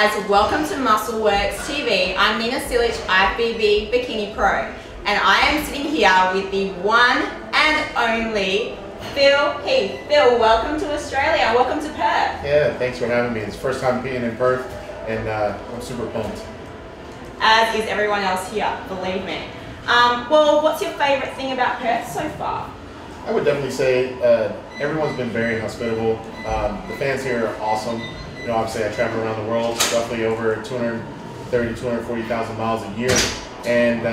guys, welcome to Muscle Worx TV. I'm Nina Silic, IFBB Bikini Pro, and I am sitting here with the one and only Phil Heath. Phil, welcome to Australia, welcome to Perth. Yeah, thanks for having me. It's the first time being in Perth, and I'm super pumped. As is everyone else here, believe me. Well, what's your favourite thing about Perth so far? I would definitely say everyone's been very hospitable. The fans here are awesome. You know, obviously I travel around the world, roughly over 230,000 to 240,000 miles a year, and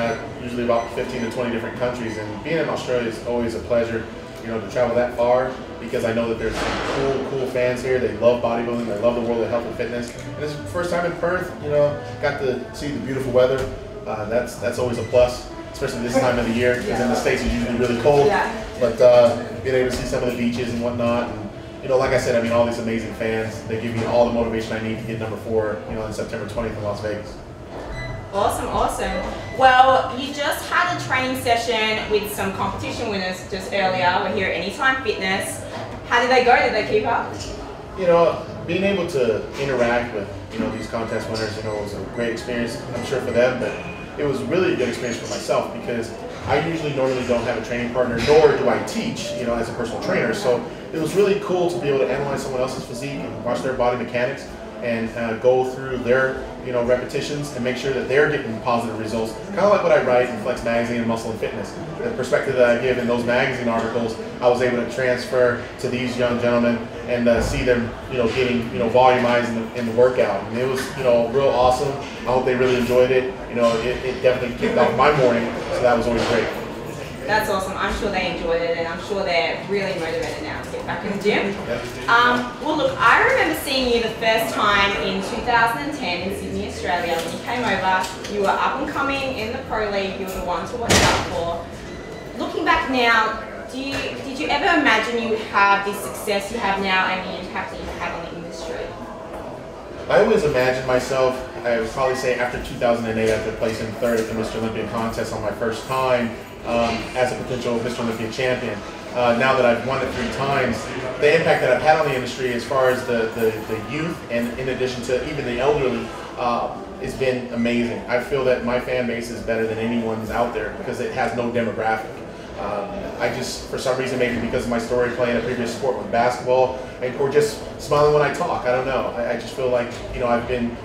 usually about 15 to 20 different countries. And being in Australia is always a pleasure, you know, to travel that far, because I know that there's some cool fans here. They love bodybuilding, they love the world of health and fitness. And it's the first time in Perth, you know, got to see the beautiful weather. That's always a plus, especially this time of the year, because in the States it's usually really cold. But being able to see some of the beaches and whatnot, and you know, like I said, I mean, all these amazing fans, they give me all the motivation I need to get number 4, you know, on September 20th in Las Vegas. Awesome, awesome. Well, you just had a training session with some competition winners just earlier. We're here at Anytime Fitness. How did they go? Did they keep up? You know, being able to interact with, you know, these contest winners, you know, was a great experience, I'm sure, for them, but it was really a good experience for myself, because I normally don't have a training partner, nor do I teach, you know, as a personal trainer. So it was really cool to be able to analyze someone else's physique and watch their body mechanics and go through their, you know, repetitions and make sure that they're getting positive results. Kind of like what I write in Flex Magazine and Muscle and Fitness. The perspective that I give in those magazine articles, I was able to transfer to these young gentlemen and see them, you know, getting, you know, volumized in the workout. And it was, you know, real awesome. I hope they really enjoyed it. You know, it definitely kicked off my morning, so that was always great. That's awesome. I'm sure they enjoyed it, and I'm sure they're really motivated now to get back in the gym. Well, look, I remember seeing you the first time in 2010 in Sydney, Australia. When you came over, you were up and coming in the Pro League. You were the one to watch out for. Looking back now, did you ever imagine you would have the success you have now and the impact that you've had on the industry? I always imagined myself, I would probably say after 2008, after placing 3rd at the Mr Olympia contest on my first time, as a potential Mr Olympia champion. Now that I've won it 3 times, the impact that I've had on the industry as far as the youth, and in addition to even the elderly, has been amazing. I feel that my fan base is better than anyone's out there, because it has no demographic. I just, for some reason, maybe because of my story playing a previous sport with basketball, or just smiling when I talk, I don't know. I just feel like, you know, I've been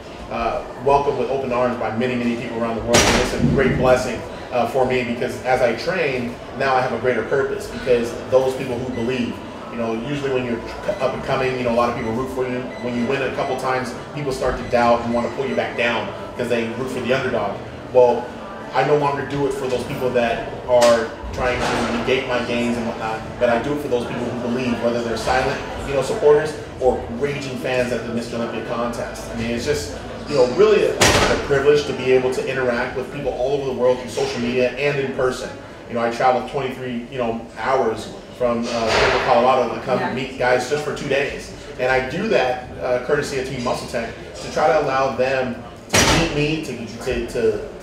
welcomed with open arms by many people around the world, and it's a great blessing for me, because as I train, now I have a greater purpose, because those people who believe, you know, usually when you're up and coming, you know, a lot of people root for you. When you win a couple times, people start to doubt and want to pull you back down because they root for the underdog. Well, I no longer do it for those people that are trying to negate my gains and whatnot, but I do it for those people who believe, whether they're silent, you know, supporters or raging fans at the Mr Olympia contest. I mean, it's just, you know, really a privilege to be able to interact with people all over the world through social media and in person. You know, I traveled 23, you know, hours from Denver, Colorado to come meet guys just for 2 days. And I do that courtesy of Team Muscle Tech, to try to allow them to meet me, to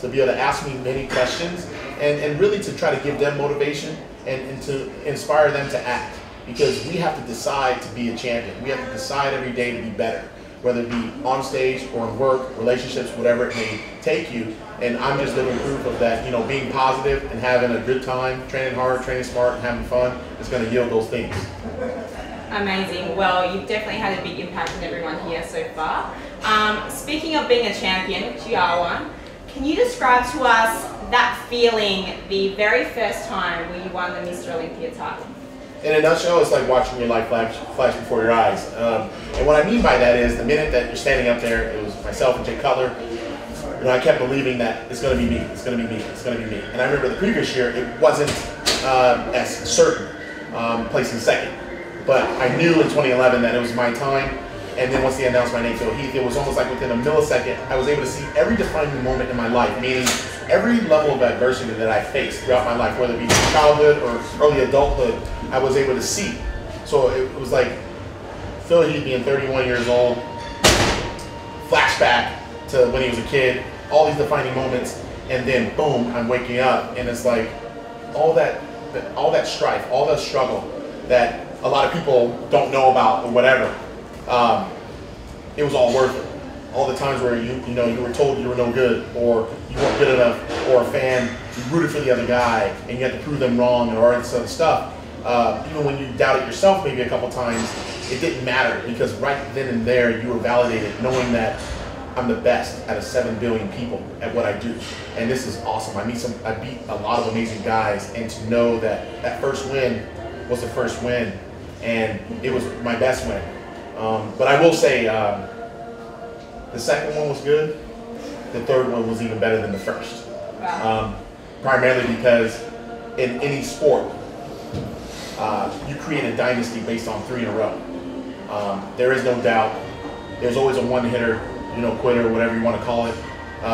be able to ask me many questions, and really to try to give them motivation and to inspire them to act. Because we have to decide to be a champion. We have to decide every day to be better, whether it be on stage or in work, relationships, whatever it may take you. And I'm just living proof of that, you know, being positive and having a good time, training hard, training smart, and having fun is going to yield those things. Amazing. Well, you've definitely had a big impact on everyone here so far. Speaking of being a champion, which you are one, can you describe to us that feeling the very first time when you won the Mr Olympia title? In a nutshell, it's like watching your life flash before your eyes. And what I mean by that is, the minute that you're standing up there, it was myself and Jay Cutler, you know, I kept believing that it's going to be me, it's going to be me, it's going to be me. And I remember the previous year, it wasn't as certain, placing 2nd. But I knew in 2011 that it was my time. And then once they announced my name, Phil Heath, it was almost like within a millisecond, I was able to see every defining moment in my life, meaning every level of adversity that I faced throughout my life, whether it be childhood or early adulthood, I was able to see. So it was like Phil Heath being 31 years old, flashback to when he was a kid, all these defining moments, and then boom, I'm waking up, and it's like all that strife, all that struggle that a lot of people don't know about or whatever. It was all worth it. all the times where you were told you were no good, or you weren't good enough, or a fan, you rooted for the other guy, and you had to prove them wrong, and all this other stuff. Even when you doubted yourself maybe a couple times, it didn't matter, because right then and there you were validated, knowing that I'm the best out of 7 billion people at what I do, and this is awesome. I beat a lot of amazing guys, and to know that that first win was the first win, and it was my best win. But I will say, the second one was good. The third one was even better than the first. Wow. Primarily because in any sport, you create a dynasty based on 3 in a row. There is no doubt. There's always a one-hitter, quitter, whatever you want to call it.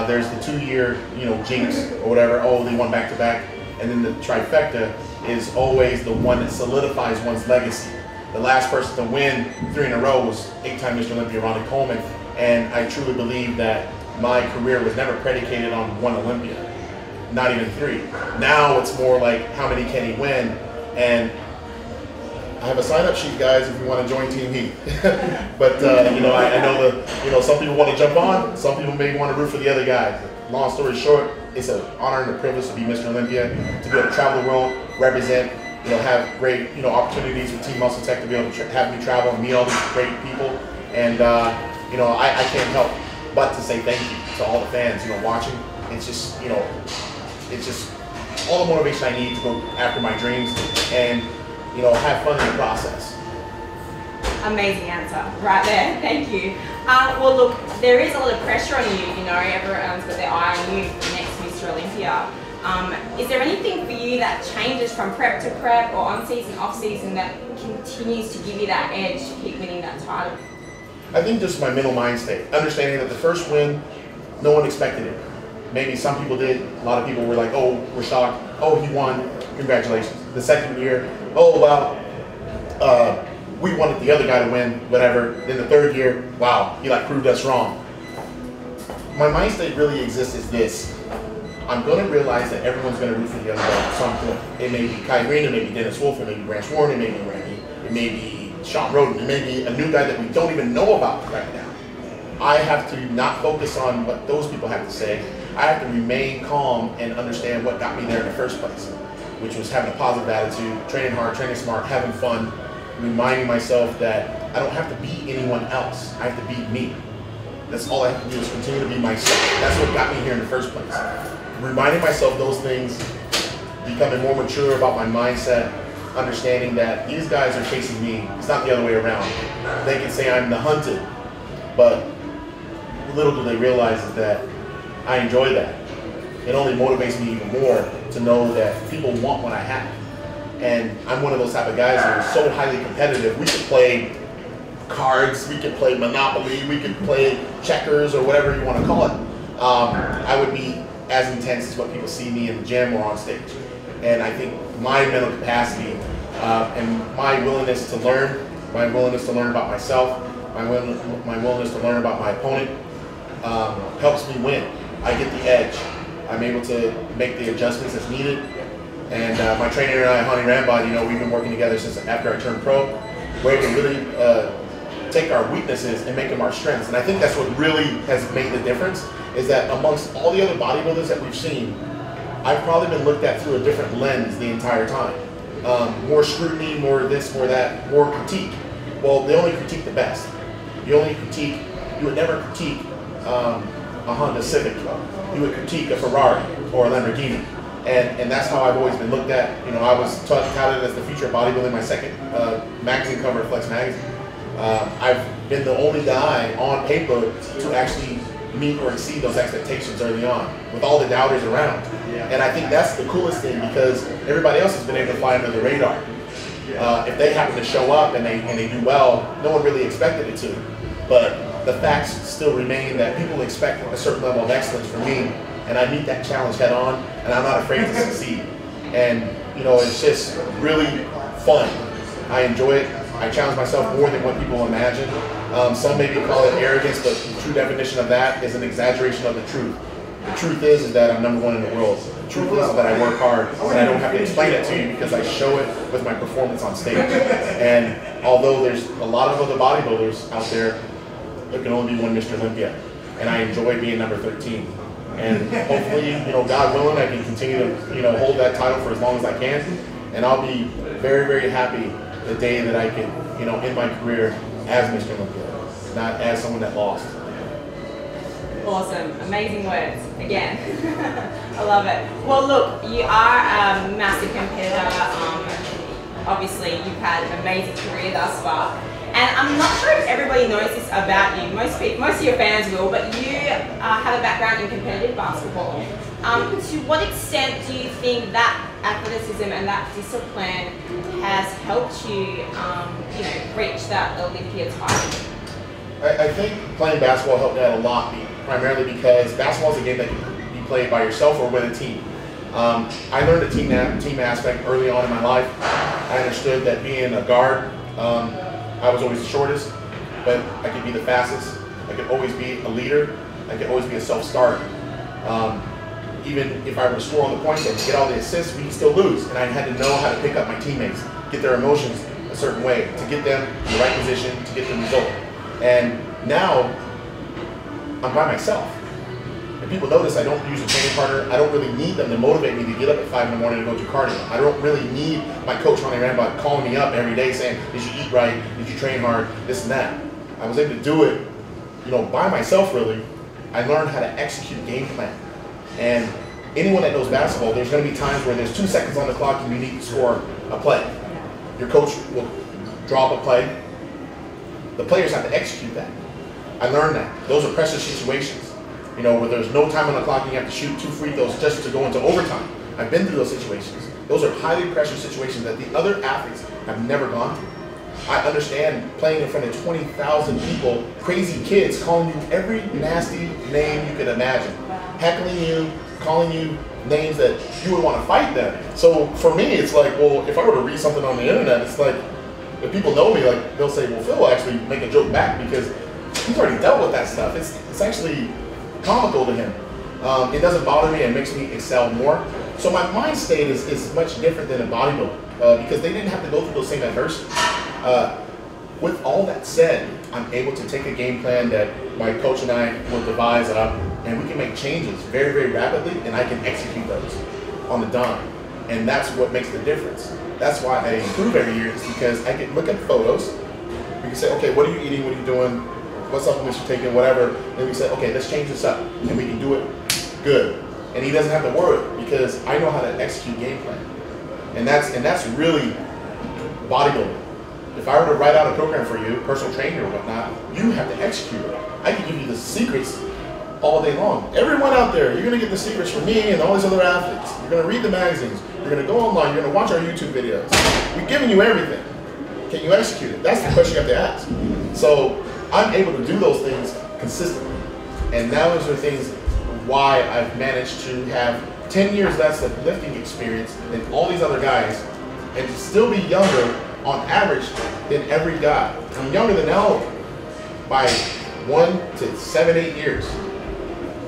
There's the 2-year, jinx or whatever. Oh, they won back-to-back. And then the trifecta is always the one that solidifies one's legacy. The last person to win 3 in a row was 8-time Mr. Olympia, Ronnie Coleman. And I truly believe that my career was never predicated on 1 Olympia, not even 3. Now it's more like, how many can he win? And I have a sign-up sheet, guys, if you want to join Team Heath. But I know some people want to jump on, some people may want to root for the other guys. Long story short, it's an honor and a privilege to be Mr. Olympia, to be able to travel the world, represent, have great opportunities with Team Muscle Tech to be able to have me travel and meet all these great people. And I can't help but to say thank you to all the fans watching. It's just it's just all the motivation I need to go after my dreams and have fun in the process. Amazing answer, right there. Thank you. Well, look, there is a lot of pressure on you. Everyone's got their eye on you for the next Mr. Olympia. Is there anything for you that changes from prep to prep, or on season, off season, that continues to give you that edge to keep winning that title? I think just my mental mind state, understanding that the first win, no one expected it. Maybe some people did. A lot of people were like, oh, we're shocked. Oh, he won. Congratulations. The second year, oh, wow, we wanted the other guy to win, whatever. Then the third year, wow, he proved us wrong. My mind state really exists as this. I'm going to realize that everyone's going to root for the other guy at some point. It may be Kai Green, it may be Dennis Wolf, it may be Branch Warren, it may be Randy, it may be Sean Roden, it may be a new guy that we don't even know about right now. I have to not focus on what those people have to say. I have to remain calm and understand what got me there in the first place, which was having a positive attitude, training hard, training smart, having fun, reminding myself that I don't have to be anyone else. I have to be me. That's all I have to do, is continue to be myself. That's what got me here in the first place. Reminding myself those things, becoming more mature about my mindset, understanding that these guys are chasing me. It's not the other way around. They can say I'm the hunted, but little do they realize is that I enjoy that. It only motivates me even more to know that people want what I have. And I'm one of those type of guys that are so highly competitive. We could play cards, we could play Monopoly, we could play checkers, or whatever you want to call it. I would be as intense as what people see me in the gym or on stage. And I think my mental capacity and my willingness to learn about myself, my willingness to learn about my opponent helps me win. I get the edge. I'm able to make the adjustments that's needed. And my trainer and I, Honey Rambod, we've been working together since after I turned pro. We're able to really take our weaknesses and make them our strengths. And I think that's what really has made the difference, is that amongst all the other bodybuilders that we've seen, I've probably been looked at through a different lens the entire time. More scrutiny, more this, more that, more critique. Well, they only critique the best. You would never critique a Honda Civic. You would critique a Ferrari or a Lamborghini. And that's how I've always been looked at. I was touted as the future of bodybuilding, my second magazine cover of Flex Magazine. I've been the only guy on paper to actually meet or exceed those expectations early on, with all the doubters around. And I think that's the coolest thing, because everybody else has been able to fly under the radar. If they happen to show up and they do well, no one really expected it to. But the facts still remain that people expect a certain level of excellence from me, and I meet that challenge head on, and I'm not afraid to succeed. And it's just really fun. I enjoy it. I challenge myself more than what people imagine. Some maybe call it arrogance, but the true definition of that is an exaggeration of the truth. The truth is that I'm #1 in the world. The truth is that I work hard, and I don't have to explain it to you, because I show it with my performance on stage. And although there's a lot of other bodybuilders out there, there can only be one Mr. Olympia. and I enjoy being number 13. And hopefully, God willing, I can continue to, hold that title for as long as I can. And I'll be very, very happy the day that I can, end my career as Mr. Olympia, not as someone that lost. Awesome, amazing words, again. I love it. Well look, you are a massive competitor. Obviously you've had an amazing career thus far. And I'm not sure if everybody knows this about you. Most of your fans will, but you have a background in competitive basketball. To what extent do you think that athleticism and that discipline has helped you, reach that Olympia title? I think playing basketball helped me out a lot, primarily because basketball is a game that can be played by yourself or with a team. I learned the team aspect early on in my life. I understood that being a guard, I was always the shortest, but I could be the fastest. I could always be a leader. I could always be a self-starter. Even if I were to score on the points and get all the assists, we could still lose. And I had to know how to pick up my teammates, get their emotions a certain way, to get them in the right position, to get the result. And now, I'm by myself. And people notice I don't use a training partner. I don't really need them to motivate me to get up at 5 in the morning to go do cardio. I don't really need my coach running around by calling me up every day saying, did you eat right? Did you train hard? This and that. I was able to do it, by myself really. I learned how to execute game plan. And anyone that knows basketball, there's going to be times where there's 2 seconds on the clock and you need to score a play. Your coach will draw up a play. The players have to execute that. I learned that. Those are pressure situations. Where there's no time on the clock and you have to shoot 2 free throws just to go into overtime. I've been through those situations. Those are highly pressured situations that the other athletes have never gone through. I understand playing in front of 20,000 people, crazy kids calling you every nasty name you could imagine. Heckling you, calling you names that you would want to fight them. So for me, it's like, well, if I were to read something on the internet, it's like, if people know me, like they'll say, well, Phil will actually make a joke back because he's already dealt with that stuff. It's actually comical to him. It doesn't bother me and makes me excel more. So my mind state is much different than a bodybuilder because they didn't have to go through those same adversities. With all that said, I'm able to take a game plan that my coach and I will devise up, and we can make changes very, very rapidly, and I can execute those on the dime. And that's what makes the difference. That's why I improve every year, is because I can look at photos. We can say, okay, what are you eating? What are you doing? What supplements you're taking? Whatever. And we say, okay, let's change this up, and we can do it good. And he doesn't have to worry because I know how to execute game plan. And that's really bodybuilding. If I were to write out a program for you, personal trainer or whatnot, you have to execute it. I can give you the secrets all day long. Everyone out there, you're going to get the secrets from me and all these other athletes. You're going to read the magazines. You're going to go online. You're going to watch our YouTube videos. We've given you everything. Can you execute it? That's the question you have to ask. So I'm able to do those things consistently. And now those are things why I've managed to have 10 years less of lifting experience than all these other guys and to still be younger on average than every guy. I'm younger than Al by 1 to 7, 8 years.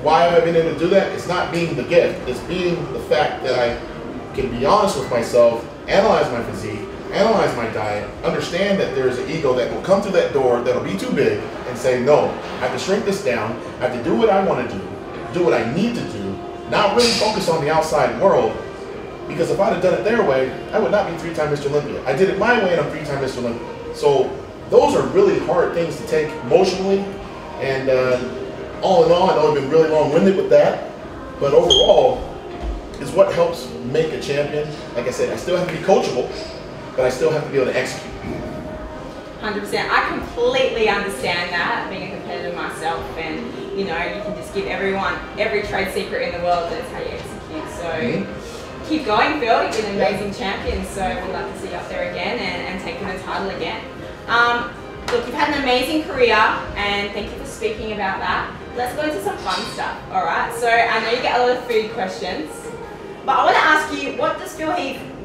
Why have I been able to do that? It's not being the gift. It's being the fact that I can be honest with myself, analyze my physique, analyze my diet, understand that there is an ego that will come through that door that'll be too big and say, no, I have to shrink this down. I have to do what I want to do what I need to do, not really focus on the outside world. Because if I'd have done it their way, I would not be 3-time Mr. Olympia. I did it my way and I'm 3-time Mr. Olympia. So those are really hard things to take emotionally. And all in all, I know I've been really long-winded with that. But overall, is what helps make a champion. Like I said, I still have to be coachable, but I still have to be able to execute. 100%. I completely understand that, being a competitor myself. And, you can just give everyone every trade secret in the world, that's how you execute. So. Keep going, Phil. You've been an amazing champion, so we'd love to see you up there again and taking the title again. Look, you've had an amazing career, and thank you for speaking about that. Let's go into some fun stuff, all right? So I know you get a lot of food questions, but I want to ask you,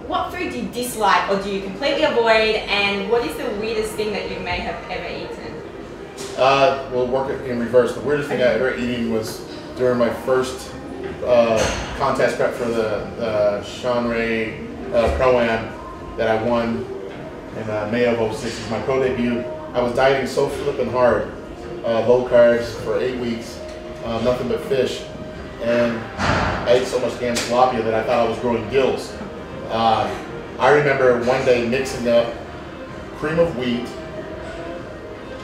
what food do you dislike or do you completely avoid, and what is the weirdest thing that you may have ever eaten? We'll work it in reverse. The weirdest thing I ever eaten was during my first contest prep for the Sean Ray Pro-Am that I won in May of 06. My pro debut. I was dieting so flipping hard, low carbs for 8 weeks, nothing but fish. And I ate so much damn tilapia that I thought I was growing gills. I remember one day mixing up cream of wheat,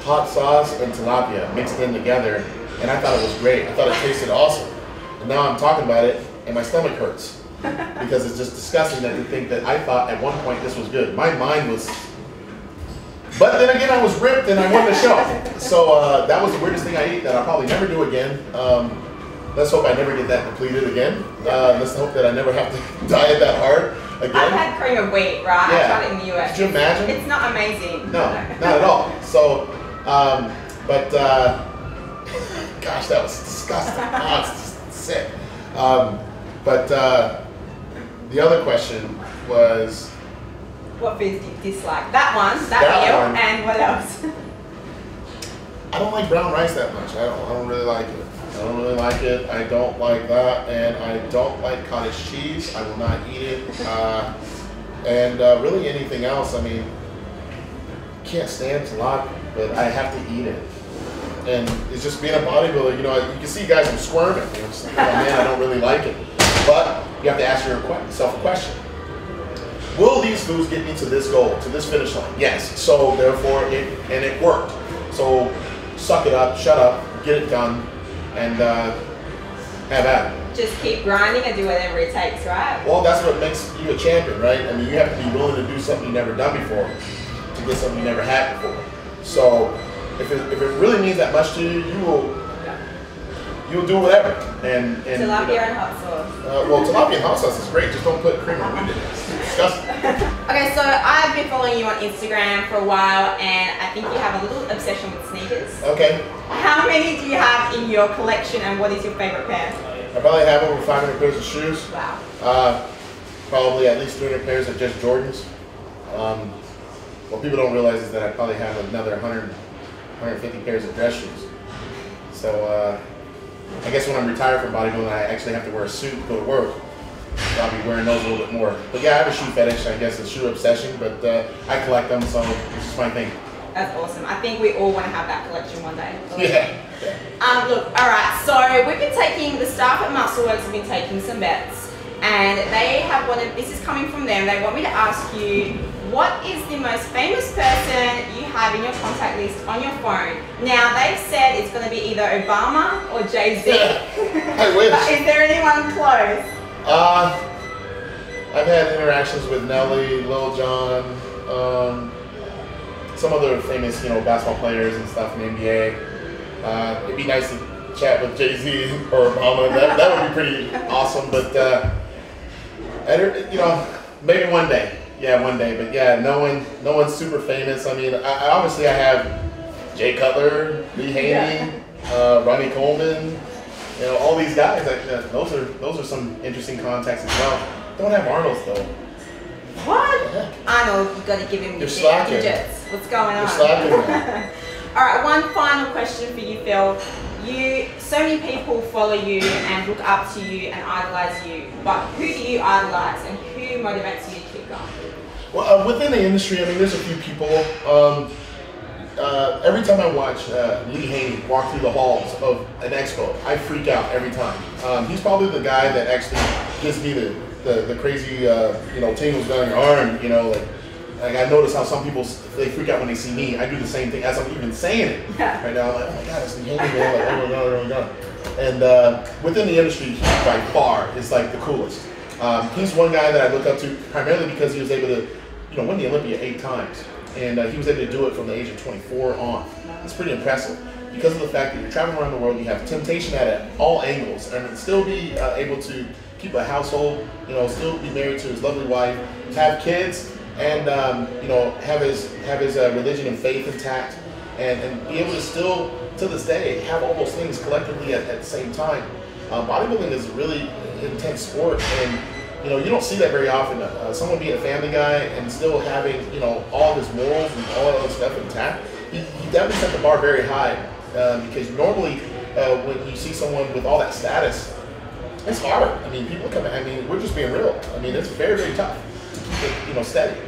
hot sauce, and tilapia mixed in together, and I thought it was great. I thought it tasted awesome. And now I'm talking about it, and my stomach hurts because it's just disgusting that to think that I thought at one point this was good. My mind was, but then again, I was ripped and I won the show. So that was the weirdest thing I ate that I'll probably never do again. Let's hope I never get that depleted again. Let's hope that I never have to diet that hard again. I've had cream of wheat, right? Yeah. I tried it in the US. Could you imagine? It's not amazing. No, not at all. So, gosh, that was disgusting. Oh, it's just sick. The other question was, what foods do you dislike? That meal, and what else? I don't like brown rice that much. I don't really like it. I don't really like it. I don't like that, and I don't like cottage cheese. I will not eat it. And really anything else. I mean, can't stand tilapia, but I have to eat it. And it's just being a bodybuilder. You know, you can see guys are squirming. You know, just like, oh man, I don't really like it. But you have to ask yourself a question. Will these foods get me to this goal, to this finish line? Yes. So therefore, it worked. So suck it up, shut up, get it done, and have at it. Just keep grinding and do whatever it takes, right? Well, that's what makes you a champion, right? I mean, you have to be willing to do something you've never done before to get something you never had before. So if it really means that much to you, you'll do whatever. And tilapia and hot sauce. Well, tilapia and hot sauce is great. Just don't put cream of wheat in it. It's disgusting. Okay, so I've been following you on Instagram for a while, and I think you have a little obsession with sneakers. Okay. How many do you have in your collection, and what is your favorite pair? I probably have over 500 pairs of shoes. Wow. Probably at least 300 pairs of just Jordans. What people don't realize is that I probably have another 150 pairs of dress shoes. So I guess when I'm retired from bodybuilding, I actually have to wear a suit to go to work. So I'll be wearing those a little bit more. But yeah, I have a shoe fetish, I guess, a shoe obsession, but I collect them, so it's just my thing. That's awesome. I think we all want to have that collection one day. Yeah. Look, alright, so we've been taking, the staff at Muscle Worx have been taking some bets, and they have wanted, this is coming from them, they want me to ask you, what is the most famous person you have in your contact list on your phone? Now, they've said it's going to be either Obama or Jay-Z. I wish. But is there anyone close? I've had interactions with Nelly, Lil Jon, some other famous, basketball players and stuff in the NBA. It'd be nice to chat with Jay-Z or Obama. That would be pretty awesome. But maybe one day. Yeah, one day. But yeah, no one's super famous. I mean, obviously I have Jay Cutler, Lee Haney, Ronnie Coleman. All these guys. Those are some interesting contacts as well. Don't have Arnold's though. What? Arnold, you got to give him your digits. What's going on? You're slacking now. All right, one final question for you, Phil. So many people follow you and look up to you and idolize you, but who do you idolize and who motivates you to keep going? Well, within the industry, I mean, there's a few people. Every time I watch Lee Haney walk through the halls of an expo, I freak out every time. He's probably the guy that actually gives me the crazy, tingles down your arm, like I notice how some people, they freak out when they see me. I do the same thing as I'm even saying it. Right now, I'm like, oh my God, it's Lee Haney, man. Like, oh my God, oh my God. And within the industry, he by far is like the coolest. He's one guy that I look up to primarily because he was able to, win the Olympia 8 times. And he was able to do it from the age of 24 on. It's pretty impressive because of the fact that you're traveling around the world, you have temptation at all angles, and still be able to keep a household, still be married to his lovely wife, have kids, and have his religion and faith intact, and be able to still, to this day, have all those things collectively at the same time. Bodybuilding is a really intense sport, and you don't see that very often. Someone being a family guy and still having all of his morals and all of his stuff intact. He definitely set the bar very high because normally when you see someone with all that status, it's hard. I mean, people come. I mean, we're just being real. I mean, it's very, very tough to keep it steady.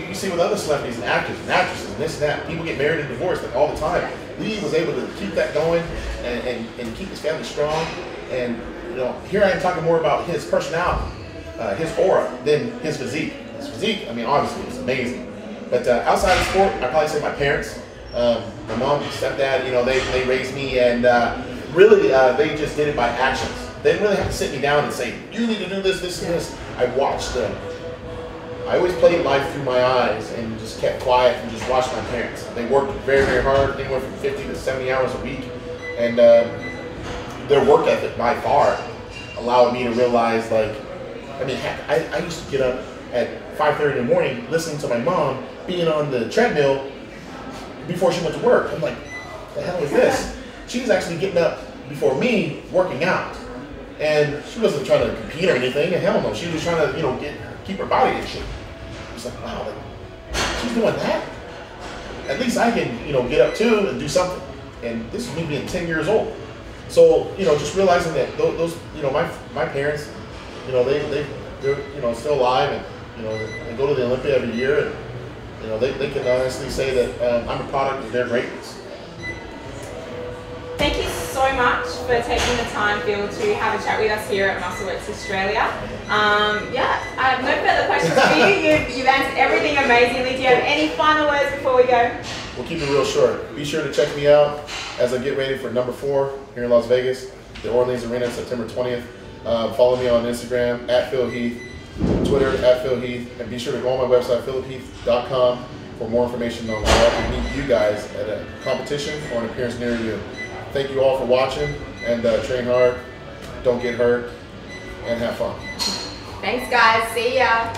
You see with other celebrities and actors and actresses and this and that, people get married and divorced like all the time. Lee was able to keep that going and keep his family strong. And you know, here I am talking more about his personality, his aura, than his physique. His physique, I mean, obviously it's amazing. But outside of sport, I'd probably say my parents, my mom, stepdad, you know, they raised me, and really they just did it by actions. They didn't really have to sit me down and say, you need to do this, this, and this. I watched them. I always played life through my eyes and just kept quiet and just watched my parents. They worked very, very hard, anywhere from 50 to 70 hours a week. And their work ethic by far allowed me to realize, like, I mean, heck, I used to get up at 5:30 in the morning listening to my mom being on the treadmill before she went to work. I'm like, the hell is this? She was actually getting up before me working out. And she wasn't trying to compete or anything, and hell no. She was trying to, you know, keep her body in shape. It's like, wow, like, she's doing that? At least I can, you know, get up too and do something. And this is me being 10 years old. So, you know, just realizing that those, you know, my parents, you know, they're, you know, still alive, and, you know, they go to the Olympia every year, and, you know, they can honestly say that I'm a product of their greatness. Thank you so much for taking the time, Phil, to have a chat with us here at Muscle Worx Australia. Yeah, I have no further questions for you. You've answered everything amazingly. Do you have any final words before we go? We'll keep it real short. Be sure to check me out as I get ready for number 4 here in Las Vegas, the Orleans Arena, September 20th. Follow me on Instagram at Phil Heath, Twitter at Phil Heath, and be sure to go on my website, philipheath.com, for more information on where I can meet you guys at a competition or an appearance near you. Thank you all for watching, and train hard, don't get hurt, and have fun. Thanks guys, see ya.